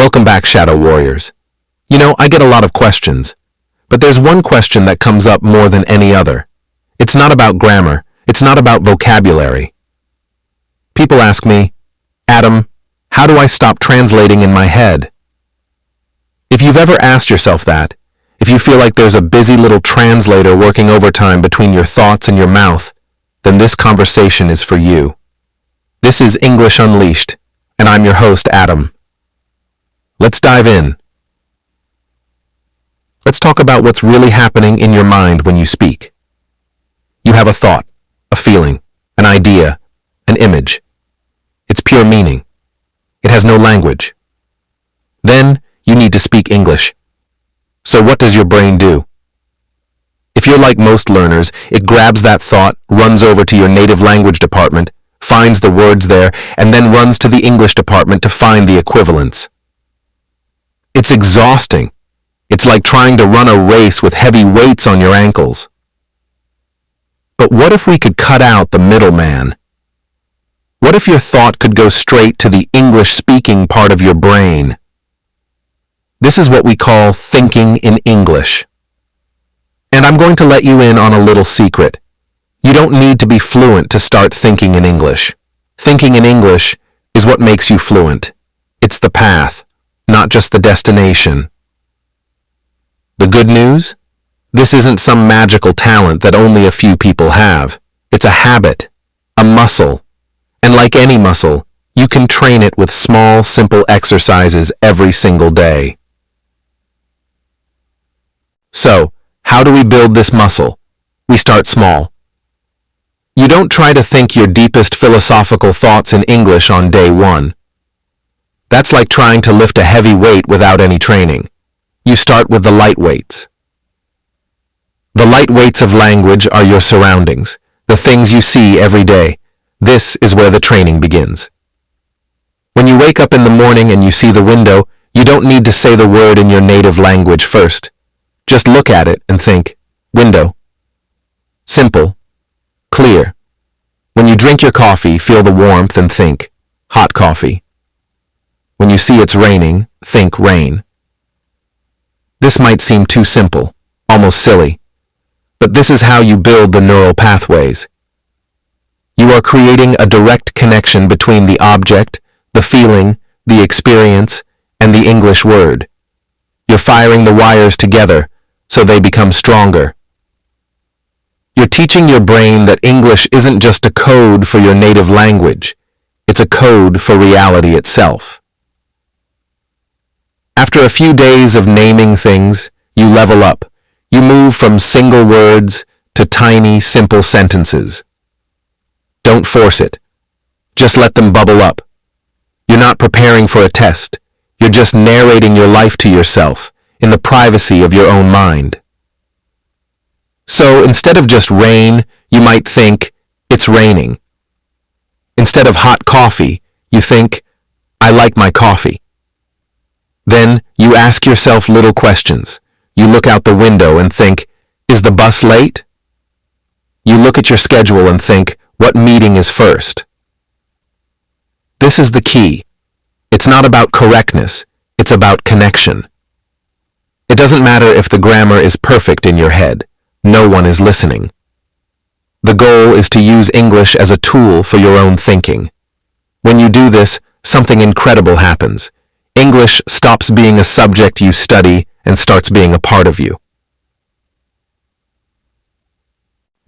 Welcome back, Shadow Warriors. You know, I get a lot of questions, but there's one question that comes up more than any other. It's not about grammar. It's not about vocabulary. People ask me, Adam, how do I stop translating in my head? If you've ever asked yourself that, if you feel like there's a busy little translator working overtime between your thoughts and your mouth, then this conversation is for you. This is English Unleashed, and I'm your host, Adam. Let's dive in. Let's talk about what's really happening in your mind when you speak. You have a thought, a feeling, an idea, an image. It's pure meaning. It has no language. Then you need to speak English. So what does your brain do? If you're like most learners, it grabs that thought, runs over to your native language department, finds the words there, and then runs to the English department to find the equivalents. It's exhausting. It's like trying to run a race with heavy weights on your ankles. But what if we could cut out the middleman? What if your thought could go straight to the English-speaking part of your brain? This is what we call thinking in English. And I'm going to let you in on a little secret. You don't need to be fluent to start thinking in English. Thinking in English is what makes you fluent. It's the path, not just the destination. The good news? This isn't some magical talent that only a few people have. It's a habit, a muscle. And like any muscle, you can train it with small, simple exercises every single day. So, how do we build this muscle? We start small. You don't try to think your deepest philosophical thoughts in English on day one. That's like trying to lift a heavy weight without any training. You start with the light weights. The light weights of language are your surroundings, the things you see every day. This is where the training begins. When you wake up in the morning and you see the window, you don't need to say the word in your native language first. Just look at it and think, window. Simple, clear. When you drink your coffee, feel the warmth and think, hot coffee. When you see it's raining, think rain. This might seem too simple, almost silly, but this is how you build the neural pathways. You are creating a direct connection between the object, the feeling, the experience, and the English word. You're firing the wires together so they become stronger. You're teaching your brain that English isn't just a code for your native language. It's a code for reality itself. After a few days of naming things, you level up. You move from single words to tiny, simple sentences. Don't force it. Just let them bubble up. You're not preparing for a test. You're just narrating your life to yourself in the privacy of your own mind. So instead of just rain, you might think, it's raining. Instead of hot coffee, you think, I like my coffee. Then you ask yourself little questions. You look out the window and think, is the bus late? You look at your schedule and think, what meeting is first? This is the key. It's not about correctness, it's about connection. It doesn't matter if the grammar is perfect in your head. No one is listening. The goal is to use English as a tool for your own thinking. When you do this, something incredible happens. English stops being a subject you study and starts being a part of you.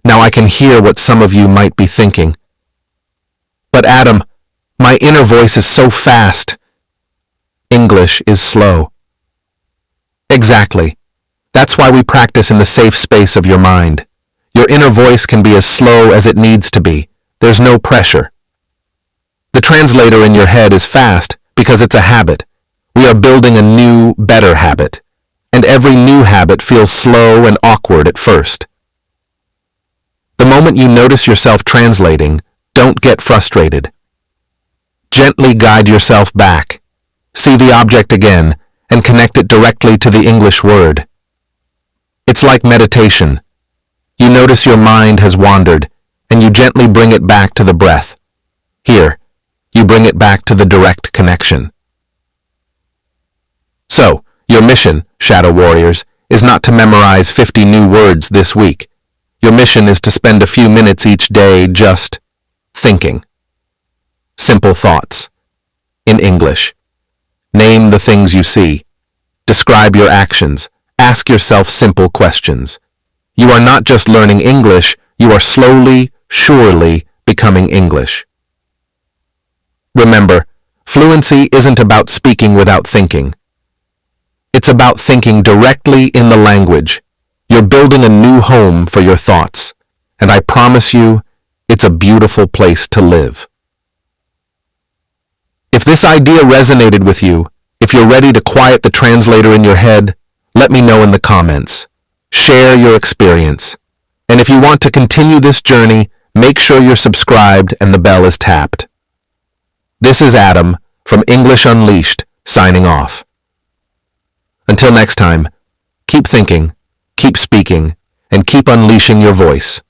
Now I can hear what some of you might be thinking. But Adam, my inner voice is so fast. English is slow. Exactly. That's why we practice in the safe space of your mind. Your inner voice can be as slow as it needs to be. There's no pressure. The translator in your head is fast because it's a habit. We are building a new, better habit. And every new habit feels slow and awkward at first. The moment you notice yourself translating, don't get frustrated. Gently guide yourself back. See the object again and connect it directly to the English word. It's like meditation. You notice your mind has wandered and you gently bring it back to the breath. Here, you bring it back to the direct connection. So, your mission, Shadow Warriors, is not to memorize 50 new words this week. Your mission is to spend a few minutes each day just thinking. Simple thoughts. In English. Name the things you see. Describe your actions. Ask yourself simple questions. You are not just learning English, you are slowly, surely becoming English. Remember, fluency isn't about speaking without thinking. It's about thinking directly in the language. You're building a new home for your thoughts, and I promise you, it's a beautiful place to live. If this idea resonated with you, if you're ready to quiet the translator in your head, let me know in the comments. Share your experience. And if you want to continue this journey, make sure you're subscribed and the bell is tapped. This is Adam from English Unleashed, signing off. Until next time, keep thinking, keep speaking, and keep unleashing your voice.